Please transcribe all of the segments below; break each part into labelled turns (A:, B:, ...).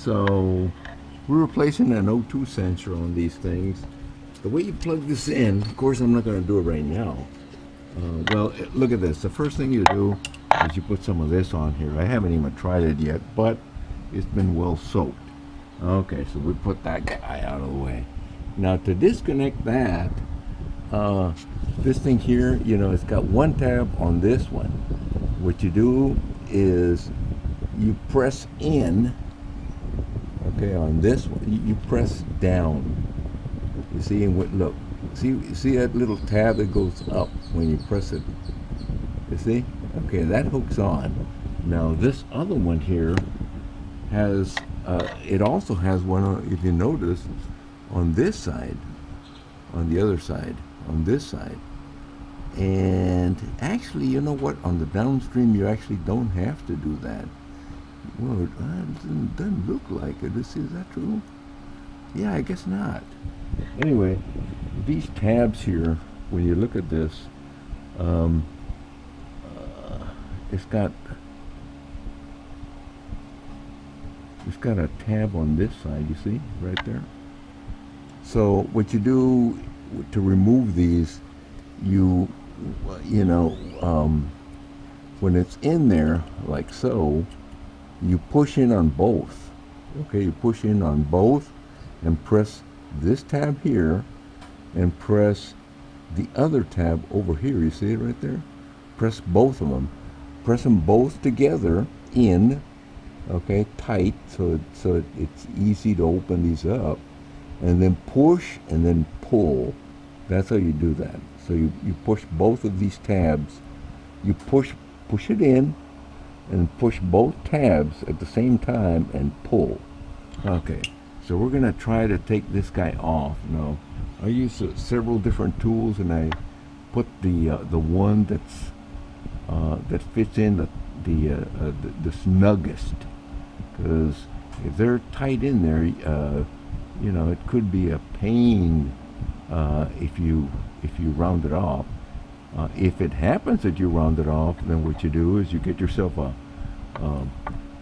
A: So we're replacing an O2 sensor on these things. The way you plug this in, of course I'm not going to do it right now. Well, look at this. The first thing you do is you put some of this on here. I haven't even tried it yet, but it's been well soaked. Okay, so we put that guy out of the way. Now to disconnect that, this thing here, you know, it's got one tab on this one. What you do is you press in, okay, on this one, you press down. You see, and look, see that little tab that goes up when you press it? You see? Okay, that hooks on. Now this other one here has, it also has one, if you notice, on this side, on the other side, on this side. And actually, you know what? On the downstream, you actually don't have to do that. Well, it doesn't look like it. Is that true? Yeah, I guess not. Anyway, these tabs here, when you look at this, it's got a tab on this side, you see, right there. So what you do to remove these, you know, when it's in there, like so, you push in on both. Okay, you push in on both and press this tab here and press the other tab over here. You see it right there? Press both of them. Press them both together in, okay, tight, so it's easy to open these up, and then push and then pull. That's how you do that. So you push both of these tabs. You push it in and push both tabs at the same time and pull. Okay, so we're gonna try to take this guy off. Now, I use several different tools, and I put the one that's that fits in the snuggest, because if they're tight in there, you know, it could be a pain if you round it off. If it happens that you round it off, then what you do is you get yourself an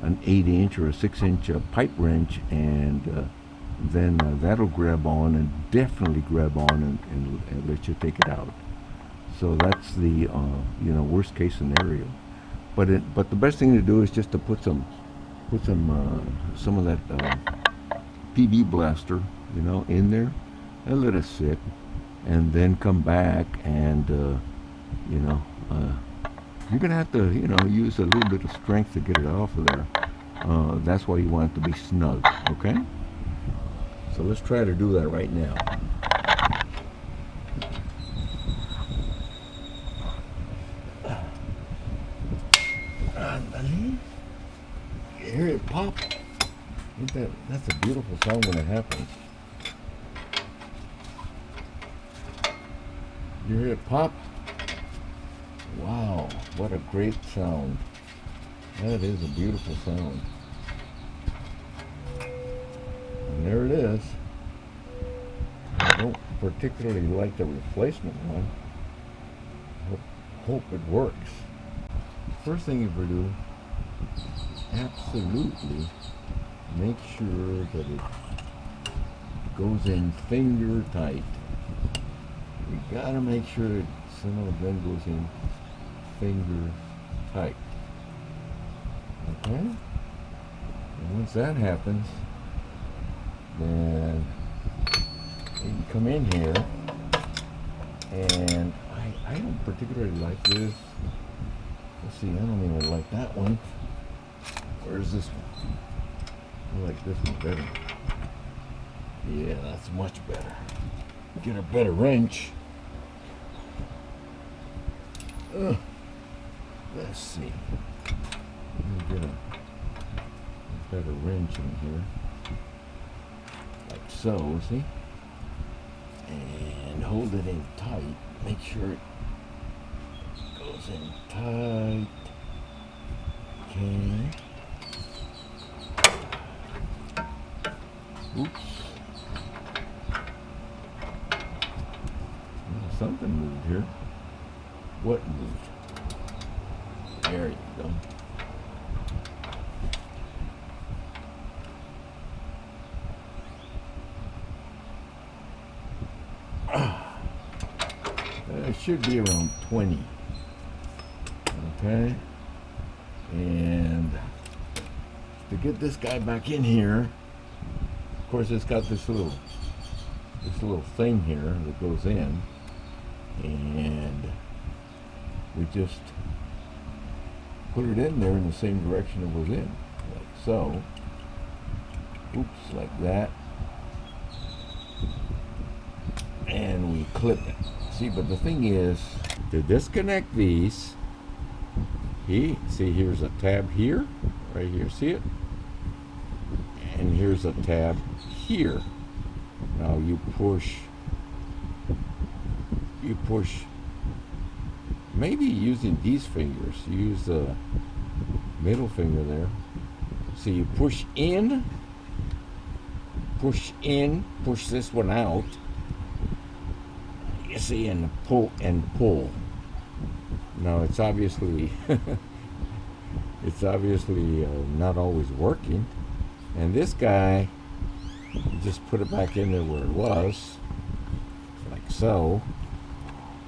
A: 8-inch or a 6-inch pipe wrench, and then that'll grab on, and definitely grab on, and let you take it out. So that's the you know, worst case scenario. But the best thing to do is just to put some of that PV blaster, you know, in there, and let it sit, and then come back, and you know, you're gonna have to, you know, use a little bit of strength to get it off of there. That's why you want it to be snug. Okay, so let's try to do that right now. You hear it pop? That's a beautiful sound when it happens. You hear it pop? Wow, what a great sound. That is a beautiful sound. And there it is. I don't particularly like the replacement one. Hope it works. First thing you ever do, absolutely make sure that it goes in finger tight. You gotta make sure that some of them goes in finger tight. Okay? And once that happens, then you come in here, and I don't particularly like this. Let's see, I don't even like that one. Where's this one? I like this one better. Yeah, that's much better. Get a better wrench. Let's see. Let me get a better wrench in here. Like so, see? And hold it in tight. Make sure it goes in tight. Okay. Oops. Something moved here. What moved? There you go. It should be around 20. Okay. And to get this guy back in here, of course, it's got this little thing here that goes in, and we just put it in there in the same direction it was in, like so. Oops, like that. And we clip it. See, but the thing is, to disconnect these, see, here's a tab here, right here, see it? And here's a tab here. Now you push, maybe using these fingers, you use the middle finger there. So you push in, push this one out, you see, and pull. Now it's obviously not always working, and this guy, you just put it back in there where it was, like so.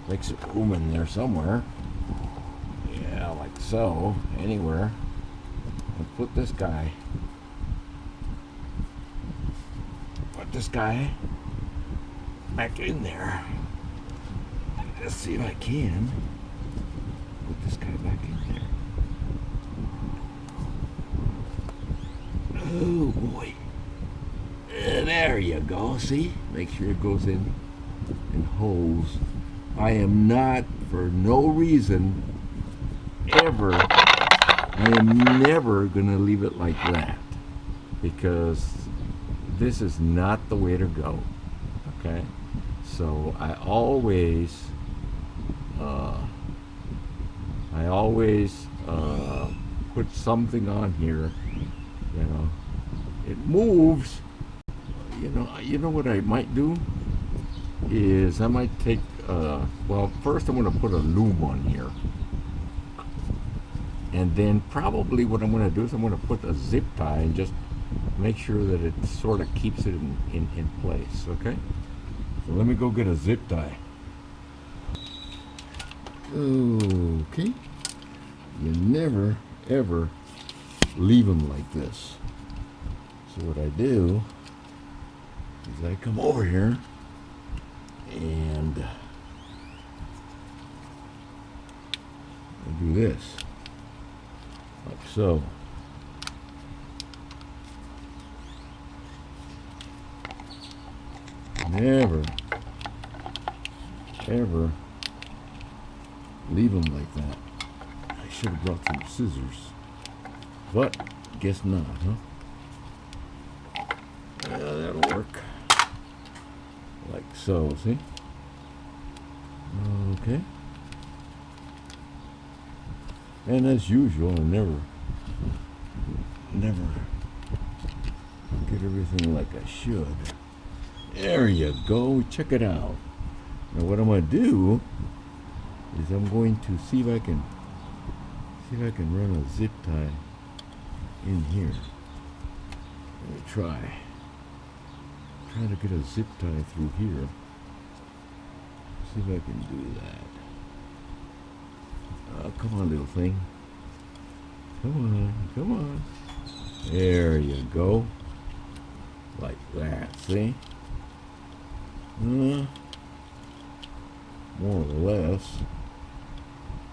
A: Makes it room in there somewhere. Yeah, like so, anywhere. And put this guy back in there. Let's see if I can put this guy back in there. Oh boy. There you go. See? Make sure it goes in and holds. I am not, for no reason, I am never going to leave it like that, because this is not the way to go. Okay? So I always put something on here, you know. It moves. You know what I might do is I might take well, first I'm going to put a loom on here, and then probably what I'm going to do is I'm going to put a zip tie and just make sure that it sort of keeps it in place. Okay, so let me go get a zip tie. Okay, you never ever leave them like this. So what I do is I come over here and I do this, like so. Never, ever leave them like that. I should have brought some scissors, but guess not, huh? Yeah, that'll work. Like so, see? Okay. And as usual, I never get everything like I should. There you go. Check it out. Now what I'm going to do is I'm going to see if I can run a zip tie in here. Let me try to get a zip tie through here. See if I can do that. Oh, come on, little thing. Come on. There you go. Like that, see? More or less.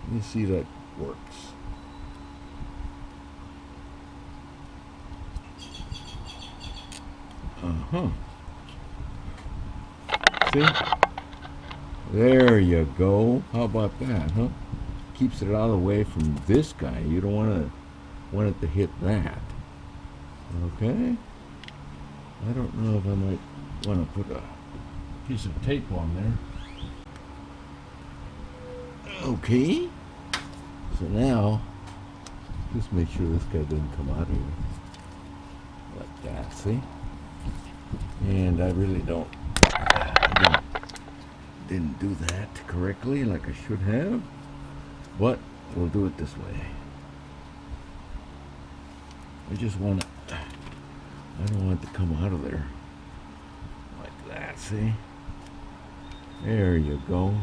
A: Let me see that works. See? There you go. How about that, huh? Keeps it out of the way from this guy. You don't want it to hit that. Okay? I don't know if I might want to put a piece of tape on there. Okay. So now, just make sure this guy doesn't come out of here. Like that, see? And I really didn't do that correctly like I should have, but we'll do it this way. I don't want it to come out of there like that, see? There you go.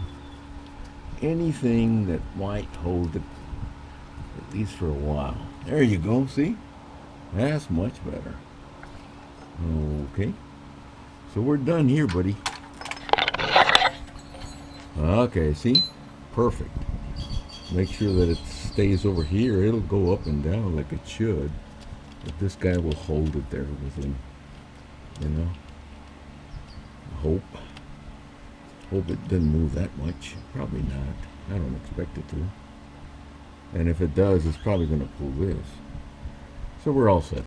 A: Anything that might hold it, at least for a while. There you go, see? That's much better. Okay. So we're done here, buddy. Okay, see? Perfect. Make sure that it stays over here. It'll go up and down like it should. But this guy will hold it there with him. You know? Hope it doesn't move that much. Probably not. I don't expect it to. And if it does, it's probably going to pull this. So we're all set.